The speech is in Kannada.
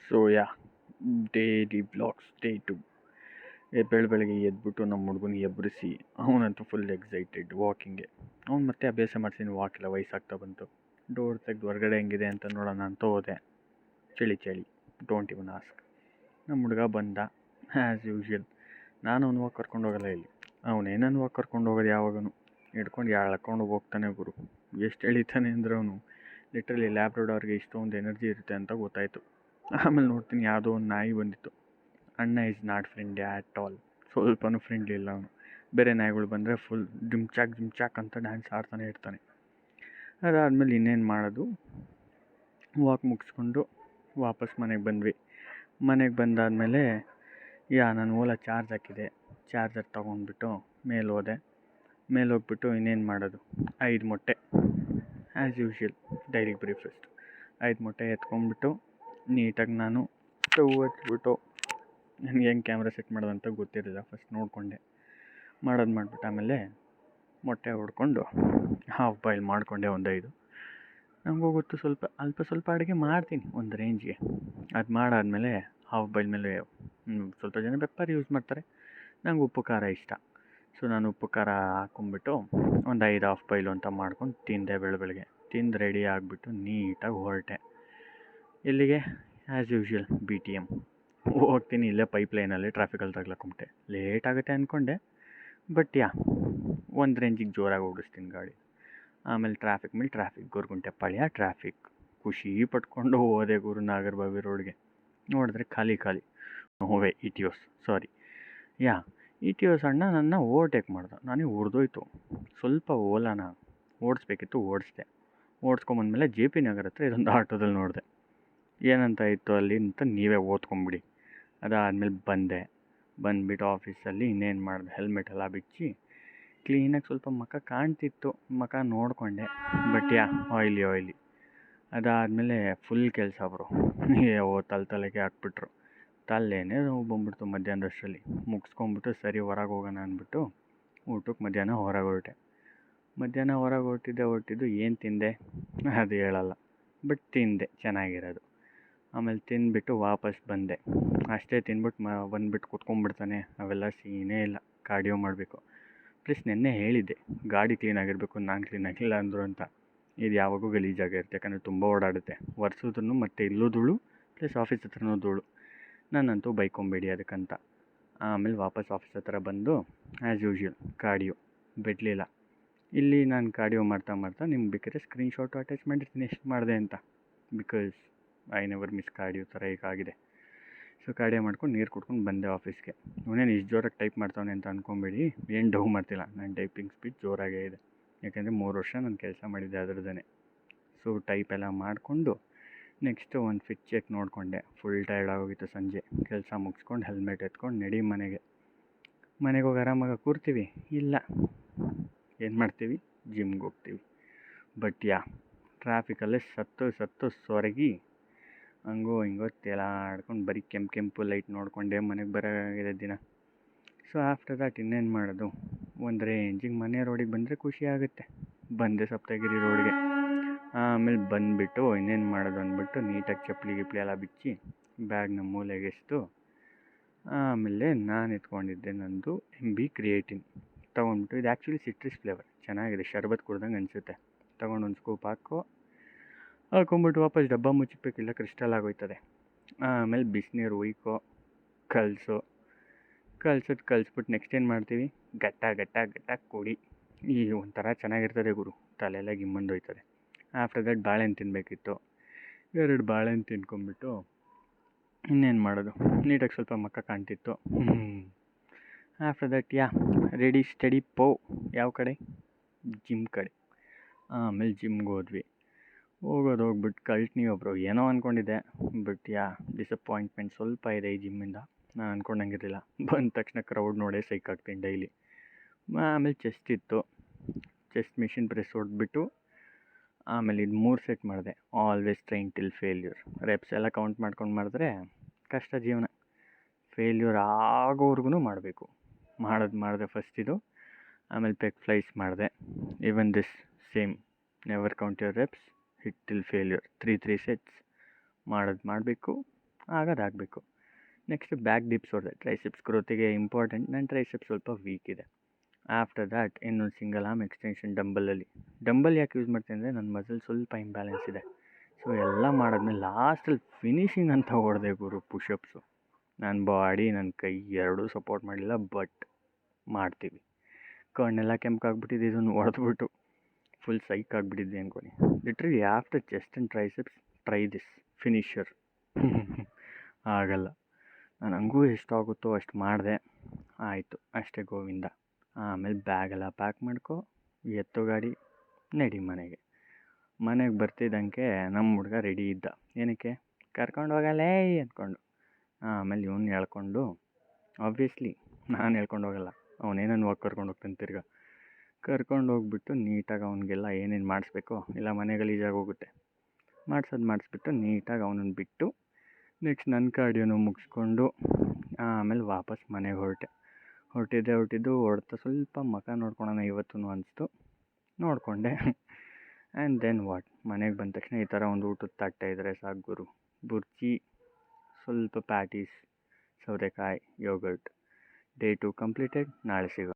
So yeah daily blogs day 2. ಬೆಳಗ್ಗೆ ಎದ್ಬಿಟ್ಟು ನಮ್ಮ ಹುಡುಗನಿಗೆ ಎಬ್ಬರಿಸಿ ಅವನಂತೂ ಫುಲ್ ಎಕ್ಸೈಟೆಡ್ ವಾಕಿಂಗ್ಗೆ. ಅವ್ನು ಮತ್ತೆ ಅಭ್ಯಾಸ ಮಾಡ್ತೀನಿ, ವಾಕೆಲ್ಲ ವಯಸ್ಸಾಗ್ತಾ ಬಂತು. ಡೋರ್ ತೆಗೆದು ಹೊರಗಡೆ ಹೆಂಗಿದೆ ಅಂತ ನೋಡೋಣ ಅಂತ ಹೋದೆ. ಚಳಿ ಡೋಂಟ್ ಇವನ್ ಆಸ್ಕ್. ನಮ್ಮ ಹುಡುಗ ಬಂದ ಆ್ಯಸ್ ಯೂಶ್ವಲ್. ನಾನು ಅವ್ನು ವಾಕ್ ಕರ್ಕೊಂಡು ಹೋಗಲ್ಲ ಇಲ್ಲಿ, ಅವನೇನನ್ನು ವಾಕ್ ಕರ್ಕೊಂಡು ಹೋಗೋದು ಯಾವಾಗೂ ಹಿಡ್ಕೊಂಡು ಎಳ್ಕೊಂಡು ಹೋಗ್ತಾನೆ ಗುರು. ಎಷ್ಟು ಎಳಿತಾನೆ ಅಂದರೆ ಅವನು ಲಿಟ್ರಲಿ ಲ್ಯಾಬ್ರಡಾರ್ಗೆ ಇಷ್ಟೊಂದು ಎನರ್ಜಿ ಇರುತ್ತೆ ಅಂತ ಗೊತ್ತಾಯಿತು. ಆಮೇಲೆ ನೋಡ್ತೀನಿ ಯಾವುದೋ ಒಂದು ನಾಯಿ ಬಂದಿತ್ತು. ಅಣ್ಣ is not friendly at all, ಸ್ವಲ್ಪನೂ ಫ್ರೆಂಡ್ಲಿ ಇಲ್ಲ ಅವನು. ಬೇರೆ ನಾಯಿಗಳು ಬಂದರೆ ಫುಲ್ ಜಿಮ್ಚಾಕ್ ಅಂತ ಡ್ಯಾನ್ಸ್ ಆಡ್ತಾನೆ ಇರ್ತಾನೆ. ಅದಾದಮೇಲೆ ಇನ್ನೇನು ಮಾಡೋದು, ವಾಕ್ ಮುಗಿಸ್ಕೊಂಡು ವಾಪಸ್ ಮನೆಗೆ ಬಂದ್ವಿ. ಮನೆಗೆ ಬಂದಾದಮೇಲೆ ನಾನು ಓಲಾ ಚಾರ್ಜ್ ಹಾಕಿದೆ. ಚಾರ್ಜರ್ ತೊಗೊಂಡ್ಬಿಟ್ಟು ಮೇಲೆ ಹೋದೆ. ಮೇಲೆ ಹೋಗ್ಬಿಟ್ಟು ಇನ್ನೇನು ಮಾಡೋದು, 5 ಮೊಟ್ಟೆ ಆ್ಯಸ್ ಯೂಶ್ವಲ್ ಡೈಲಿ ಬ್ರೇಕ್ಫಾಸ್ಟ್. 5 ಮೊಟ್ಟೆ ಎತ್ಕೊಂಡ್ಬಿಟ್ಟು ನೀಟಾಗಿ ನಾನು ಸ್ಟವ್ ಹಚ್ಬಿಟ್ಟು, ನನಗೆ ಹೆಂಗೆ ಕ್ಯಾಮ್ರಾ ಸೆಟ್ ಮಾಡೋದಂತ ಗೊತ್ತಿರಲಿಲ್ಲ. ಫಸ್ಟ್ ನೋಡಿಕೊಂಡೆ, ಮಾಡಿಬಿಟ್ಟು ಆಮೇಲೆ ಮೊಟ್ಟೆ ಹೊಡ್ಕೊಂಡು ಹಾಫ್ ಬಾಯ್ಲ್ ಮಾಡಿಕೊಂಡೆ ಒಂದು 5. ನನಗೂ ಗೊತ್ತು ಸ್ವಲ್ಪ ಅಡುಗೆ ಮಾಡ್ತೀನಿ ಒಂದು ರೇಂಜ್ಗೆ. ಅದು ಮಾಡಾದಮೇಲೆ ಹಾಫ್ ಬಾಯ್ಲ್ ಮೇಲೆ ಸ್ವಲ್ಪ ಜನ ಪೆಪ್ಪರ್ ಯೂಸ್ ಮಾಡ್ತಾರೆ, ನಂಗೆ ಉಪ್ಪು ಖಾರ ಇಷ್ಟ. ಸೊ ನಾನು ಉಪ್ಪು ಖಾರ ಹಾಕ್ಕೊಂಬಿಟ್ಟು ಒಂದು 5 ಹಾಫ್ ಬಾಯ್ಲು ಅಂತ ಮಾಡ್ಕೊಂಡು ತಿಂದೆ. ಬೆಳಗ್ಗೆ ತಿಂದು ರೆಡಿ ಆಗಿಬಿಟ್ಟು ನೀಟಾಗಿ ಹೊರಟೆ. ಇಲ್ಲಿಗೆ ಆ್ಯಸ್ ಯೂಶ್ವಲ್ BTM ಹೋಗ್ತೀನಿ. ಇಲ್ಲೇ ಪೈಪ್ಲೈನಲ್ಲಿ ಟ್ರಾಫಿಕಲ್ಲಿ ತಗ್ಲಾಕೊಂಬಿಟ್ಟೆ. ಲೇಟ್ ಆಗುತ್ತೆ ಅಂದ್ಕೊಂಡೆ, ಬಟ್ ಒಂದು ರೇಂಜಿಗೆ ಜೋರಾಗಿ ಓಡಿಸ್ತೀನಿ ಗಾಡಿ. ಆಮೇಲೆ ಟ್ರಾಫಿಕ್ ಗೊರಗುಂಟೆಪಾಳ್ಯ ಟ್ರಾಫಿಕ್. ಖುಷಿ ಪಟ್ಕೊಂಡು ಹೋದೆ ಗುರು ನಾಗರಬಾವಿ ರೋಡ್ಗೆ. ನೋಡಿದ್ರೆ ಖಾಲಿ. ಹೋವೆ ಇಟಿಯೋಸ್ ಅಣ್ಣ ನನ್ನ ಓವರ್ಟೇಕ್ ಮಾಡ್ದೆ. ನನಗೆ ಹೊಡೆದೋಯ್ತು. ಸ್ವಲ್ಪ ಓಲಾನ ಓಡಿಸ್ಬೇಕಿತ್ತು, ಓಡಿಸ್ಕೊಂಬಂದ್ಮೇಲೆ JP ನಗರ ಹತ್ರ ಇದೊಂದು ಆಟೋದಲ್ಲಿ ನೋಡಿದೆ. ಏನಂತ ಇತ್ತು ಅಲ್ಲಿ ಅಂತ ನೀವೇ ಓದ್ಕೊಂಬಿಡಿ. ಅದಾದಮೇಲೆ ಬಂದುಬಿಟ್ಟು ಆಫೀಸಲ್ಲಿ ಇನ್ನೇನು ಮಾಡಿದೆ, ಹೆಲ್ಮೆಟ್ ಎಲ್ಲ ಬಿಚ್ಚಿ ಕ್ಲೀನಾಗಿ ಸ್ವಲ್ಪ ಮುಖ ಕಾಣ್ತಿತ್ತು, ಮುಖ ನೋಡಿಕೊಂಡೆ. ಬಟ್ ಆಯ್ಲಿ. ಅದಾದಮೇಲೆ ಫುಲ್ ಕೆಲಸ ಬ್ರೋ. ತಲೆಗೆ ಹಾಕ್ಬಿಟ್ರು. ತಲೆನೇ ನೋವು ಬಂದ್ಬಿಡ್ತು ಮಧ್ಯಾಹ್ನದಷ್ಟರಲ್ಲಿ. ಮುಗಿಸ್ಕೊಂಬಿಟ್ಟು ಸರಿ ಹೊರಗೆ ಹೋಗೋಣ ಅಂದ್ಬಿಟ್ಟು ಊಟಕ್ಕೆ ಮಧ್ಯಾಹ್ನ ಹೊರಗೆ ಹೊರಟಿದ್ದು ಏನು ತಿಂದೆ ಅದು ಹೇಳಲ್ಲ, ಬಟ್ ತಿಂದೆ ಚೆನ್ನಾಗಿರೋದು. ಆಮೇಲೆ ತಿಂದ್ಬಿಟ್ಟು ವಾಪಸ್ ಬಂದೆ. ಅಷ್ಟೇ ತಿಂದ್ಬಿಟ್ಟು ಬಂದುಬಿಟ್ಟು ಕುತ್ಕೊಂಡ್ಬಿಡ್ತಾನೆ. ಅವೆಲ್ಲ ಸೀನೇ ಇಲ್ಲ, ಕಾರ್ಡಿಯೋ ಮಾಡಬೇಕು. ಪ್ಲಸ್ ನೆನ್ನೆ ಹೇಳಿದ್ದೆ ಗಾಡಿ ಕ್ಲೀನಾಗಿರಬೇಕು, ನಾನು ಕ್ಲೀನಾಗಿಲ್ಲ ಅಂದರು ಅಂತ. ಇದು ಯಾವಾಗೂ ಗಲೀಜಾಗಿರುತ್ತೆ, ಯಾಕಂದರೆ ತುಂಬ ಓಡಾಡುತ್ತೆ. ಒರೆಸಿದ್ರು ಮತ್ತೆ ಇಲ್ಲೂ ಧೂಳು, ಪ್ಲಸ್ ಆಫೀಸ್ ಹತ್ರನೂ ಧೂಳು. ನಾನಂತೂ ಬೈಕೊಂಬೇಡಿ ಅದಕ್ಕಂತ. ಆಮೇಲೆ ವಾಪಸ್ ಆಫೀಸ್ ಹತ್ರ ಬಂದು ಆ್ಯಸ್ ಯೂಶ್ವಲ್ ಕಾರ್ಡಿಯೋ ಬಿಡಲಿಲ್ಲ. ಇಲ್ಲಿ ನಾನು ಕಾರ್ಡಿಯೋ ಮಾಡ್ತಾ ನಿಮ್ಗೆ ಬೇಕಾದ್ರೆ ಸ್ಕ್ರೀನ್ಶಾಟು ಅಟ್ಯಾಚ್ ಮಾಡಿರ್ತೀನಿ ಎಷ್ಟು ಮಾಡಿದೆ ಅಂತ. Because I never miss cardio ಥರ ಈಗ ಆಗಿದೆ. ಸೊ ಕಾರ್ಡಿಯೋ ಮಾಡ್ಕೊಂಡು ನೀರು ಕುಡ್ಕೊಂಡು ಬಂದೆ ಆಫೀಸ್ಗೆ. ಇವನೇನು ಇಷ್ಟು ಜೋರಾಗಿ ಟೈಪ್ ಮಾಡ್ತಾವನೆ ಅಂತ ಅಂದ್ಕೊಂಬೇಡಿ, ಏನು ಡೌ ಮಾಡ್ತಿಲ್ಲ. ನನ್ನ ಟೈಪಿಂಗ್ ಸ್ಪೀಡ್ ಜೋರಾಗೇ ಇದೆ, ಯಾಕೆಂದರೆ 3 ವರ್ಷ ನಾನು ಕೆಲಸ ಮಾಡಿದ್ದೆ ಅದರದ್ದೇ. ಸೊ ಟೈಪ್ ಎಲ್ಲ ಮಾಡಿಕೊಂಡು ನೆಕ್ಸ್ಟು ಒಂದು ಫಿಟ್ ಚೆಕ್ ನೋಡಿಕೊಂಡೆ. ಫುಲ್ ಟೈರ್ಡ್ ಆಗೋಗಿತ್ತು. ಸಂಜೆ ಕೆಲಸ ಮುಗಿಸ್ಕೊಂಡು ಹೆಲ್ಮೆಟ್ ಎತ್ಕೊಂಡು ನಡಿ ಮನೆಗೆ ಹೋಗಿ ಆರಾಮಾಗಿ ಕೂರ್ತೀವಿ. ಇಲ್ಲ ಏನು ಮಾಡ್ತೀವಿ, ಜಿಮ್ಗೆ ಹೋಗ್ತೀವಿ. ಬಟ್ ಟ್ರಾಫಿಕಲ್ಲೇ ಸತ್ತು ಸೊರಗಿ ಹಂಗೋ ಹಿಂಗೋ ತೇಲಾಡ್ಕೊಂಡು ಬರೀ ಕೆಂಪು ಲೈಟ್ ನೋಡಿಕೊಂಡೆ ಮನೆಗೆ ಬರೋಗಿದೆ ದಿನ. ಸೊ ಆಫ್ಟರ್ ದ್ಯಾಟ್ ಇನ್ನೇನು ಮಾಡೋದು, ಒಂದು ರೇಂಜಿಗೆ ಮನೆ ರೋಡಿಗೆ ಬಂದರೆ ಖುಷಿ ಆಗುತ್ತೆ. ಬಂದೆ ಸಪ್ತಗಿರಿ ರೋಡ್ಗೆ. ಆಮೇಲೆ ಬಂದುಬಿಟ್ಟು ಇನ್ನೇನು ಮಾಡೋದು ಅಂದ್ಬಿಟ್ಟು ನೀಟಾಗಿ ಚಪ್ಪಲಿ ಎಲ್ಲ ಬಿಚ್ಚಿ ಬ್ಯಾಗ್ನ ಮೂಲೆಗೆ ಎಸ್ತು. ಆಮೇಲೆ ನಾನು ಎತ್ಕೊಂಡಿದ್ದೆ ನಂದು MB ಕ್ರಿಯೇಟಿನ್ ತೊಗೊಂಡ್ಬಿಟ್ಟು. ಇದು ಆ್ಯಕ್ಚುಲಿ ಸಿಟ್ರಸ್ ಫ್ಲೇವರ್, ಚೆನ್ನಾಗಿದೆ, ಶರ್ಬತ್ ಕುಡ್ದಂಗೆ ಅನಿಸುತ್ತೆ. ತೊಗೊಂಡು ಒಂದು ಸ್ಕೂಪ್ ಹಾಕ್ಕೊಂಬಿಟ್ಟು ವಾಪಸ್ ಡಬ್ಬ ಮುಚ್ಚಬೇಕಿಲ್ಲ, ಕ್ರಿಸ್ಟಲ್ ಆಗೋಯ್ತದೆ. ಆಮೇಲೆ ಬಿಸಿನೀರು ಉಯ್ಕೋ ಕಲಿಸ್ಬಿಟ್ಟು ನೆಕ್ಸ್ಟ್ ಏನು ಮಾಡ್ತೀವಿ, ಗಟ್ಟ ಕುಡಿ. ಈ ಒಂಥರ ಚೆನ್ನಾಗಿರ್ತದೆ ಗುರು, ತಲೆಯೆಲ್ಲ ಗಿಮ್ಮಂದೋಯ್ತದೆ. ಆಫ್ಟರ್ ದಟ್ ಬಾಳೆಹಣ್ಣು ತಿನ್ನಬೇಕಿತ್ತು. 2 ಬಾಳೆಹಣ್ಣು ತಿನ್ಕೊಂಬಿಟ್ಟು ಇನ್ನೇನು ಮಾಡೋದು, ನೀಟಾಗಿ ಸ್ವಲ್ಪ ಮುಖ ಕಾಣ್ತಿತ್ತು. ಆಫ್ಟರ್ ದಟ್ ರೆಡಿ ಸ್ಟಡಿ ಯಾವ ಕಡೆ, ಜಿಮ್ ಕಡೆ. ಆಮೇಲೆ ಜಿಮ್ಗೆ ಹೋಗ್ಬಿಟ್ಟು ಕಳ್ತೀನಿ ಒಬ್ಬರು. ಏನೋ ಅಂದ್ಕೊಂಡಿದ್ದೆ, ಬಟ್ ಡಿಸಪಾಯಿಂಟ್ಮೆಂಟ್ ಸ್ವಲ್ಪ ಇದೆ ಈ ಜಿಮ್ಮಿಂದ. ನಾನು ಅಂದ್ಕೊಂಡಂಗಿರಲಿಲ್ಲ. ಬಂದ ತಕ್ಷಣ ಕ್ರೌಡ್ ನೋಡೇ ಸೈಕ್ ಆಗ್ತೀನಿ ಡೈಲಿ. ಆಮೇಲೆ ಚೆಸ್ಟ್ ಮಿಷಿನ್ ಪ್ರೆಸ್ ಹೊಡೆದ್ಬಿಟ್ಟು ಆಮೇಲೆ ಇದು 3 ಸೆಟ್ ಮಾಡಿದೆ. Always train till failure. Reps ಎಲ್ಲ ಕೌಂಟ್ ಮಾಡ್ಕೊಂಡು ಮಾಡಿದ್ರೆ ಕಷ್ಟ ಜೀವನ. ಫೇಲ್ಯೂರ್ ಆಗೋವರೆಗೂ ಮಾಡಬೇಕು. ಮಾಡಿದೆ ಫಸ್ಟ್ ಇದು. ಆಮೇಲೆ ಪೆಗ್ ಫ್ಲೈಸ್ ಮಾಡಿದೆ. Even this same, never count your reps, hit till failure. 3 sets ಮಾಡಬೇಕು. ಆಗೋದಾಗಬೇಕು. ನೆಕ್ಸ್ಟ್ ಬ್ಯಾಕ್ ಡಿಪ್ಸ್ ಹೊಡೆದೆ. ಟ್ರೈಸೆಪ್ಸ್ ಗ್ರೋತಿಗೆ ಇಂಪಾರ್ಟೆಂಟ್. ನನ್ನ ಟ್ರೈಸೆಪ್ಸ್ ಸ್ವಲ್ಪ ವೀಕ್ ಇದೆ. ಆಫ್ಟರ್ ದ್ಯಾಟ್ ಇನ್ನೊಂದು ಸಿಂಗಲ್ ಆರ್ಮ್ ಎಕ್ಸ್ಟೆನ್ಷನ್ ಡಂಬಲಲ್ಲಿ. ಡಂಬಲ್ ಯಾಕೆ ಯೂಸ್ ಮಾಡ್ತೀನಿ ಅಂದರೆ ನನ್ನ ಮಸಲ್ ಸ್ವಲ್ಪ ಇಂಬ್ಯಾಲೆನ್ಸ್ ಇದೆ. ಸೊ ಎಲ್ಲ ಮಾಡಾದ್ಮೇಲೆ ಲಾಸ್ಟಲ್ಲಿ ಫಿನಿಷಿಂಗ್ ಅಂತ ಹೊಡೆದೆ ಗುರು ಪುಷಪ್ಸು. ನನ್ನ ಬಾಡಿ ನನ್ನ ಕೈ ಎರಡೂ ಸಪೋರ್ಟ್ ಮಾಡಲಿಲ್ಲ, ಬಟ್ ಮಾಡ್ತೀವಿ. ಕಣ್ಣೆಲ್ಲ ಕೆಂಪಾಗ್ಬಿಟ್ಟಿದ್ದು ಇದನ್ನು ಹೊಡೆದ್ಬಿಟ್ಟು ಫುಲ್ ಸೈಕ್ ಆಗಿಬಿಟ್ಟಿದ್ದೆ ಅಂದ್ಕೊಳ್ಳಿ. Literally after chest and triceps try this finisher. ಆಗಲ್ಲ. ನಾನು ಹಂಗೂ ಎಷ್ಟಾಗುತ್ತೋ ಅಷ್ಟು ಮಾಡಿದೆ, ಆಯಿತು ಅಷ್ಟೇ ಗೋವಿಂದ. ಆಮೇಲೆ ಬ್ಯಾಗೆಲ್ಲ ಪ್ಯಾಕ್ ಮಾಡ್ಕೊ, ಎತ್ತು ಗಾಡಿ, ನಡಿ ಮನೆಗೆ. ಮನೆಗೆ ಬರ್ತಿದ್ದಂಗೆ ನಮ್ಮ ಹುಡುಗ ರೆಡಿ ಇದ್ದ. ಏನಕ್ಕೆ? ಕರ್ಕೊಂಡು ಹೋಗಲ್ಲೇ ಅಂದ್ಕೊಂಡು. ಆಮೇಲೆ ಇವ್ನು ಹೇಳ್ಕೊಂಡು, ಆಬ್ವಿಯಸ್ಲಿ ನಾನು ಹೇಳ್ಕೊಂಡು ಹೋಗಲ್ಲ, ಅವನೇನನ್ನು ಹೋಗಿ ಕರ್ಕೊಂಡು ಹೋಗ್ತಾನೆ ತಿರ್ಗಾ. ಕರ್ಕೊಂಡು ಹೋಗ್ಬಿಟ್ಟು ನೀಟಾಗಿ ಅವನಿಗೆಲ್ಲ ಏನೇನು ಮಾಡಿಸ್ಬೇಕೋ, ಇಲ್ಲ ಮನೆ ಗಲೀಜಾಗಿ ಹೋಗುತ್ತೆ, ಮಾಡಿಸ್ಬಿಟ್ಟು ನೀಟಾಗಿ ಅವನನ್ನು ಬಿಟ್ಟು ನೆಕ್ಸ್ಟ್ ನನ್ನ ಕಾರ್ಡಿಯೋನು ಮುಗಿಸ್ಕೊಂಡು ಆಮೇಲೆ ವಾಪಸ್ ಮನೆಗೆ ಹೊರಟಿದ್ದು ಹೊಡ್ತಾ ಸ್ವಲ್ಪ ಮುಖ ನೋಡ್ಕೊಳೋಣ ಇವತ್ತು ಅನಿಸ್ತು. ನೋಡಿಕೊಂಡೆ. ಆ್ಯಂಡ್ ದೆನ್ ವಾಟ್, ಮನೆಗೆ ಬಂದ ತಕ್ಷಣ ಈ ಥರ ಒಂದು ಊಟದ ತಟ್ಟೆ ಇದ್ದರೆ ಸಾಕು ಗುರು. ಬುರ್ಜಿ, ಸ್ವಲ್ಪ ಪ್ಯಾಟೀಸ್, ಸೌತೆಕಾಯಿ, ಯೋಗರ್ಟ್. Day 2 completed. ನಾಳೆ ಸಿಗೋಣ.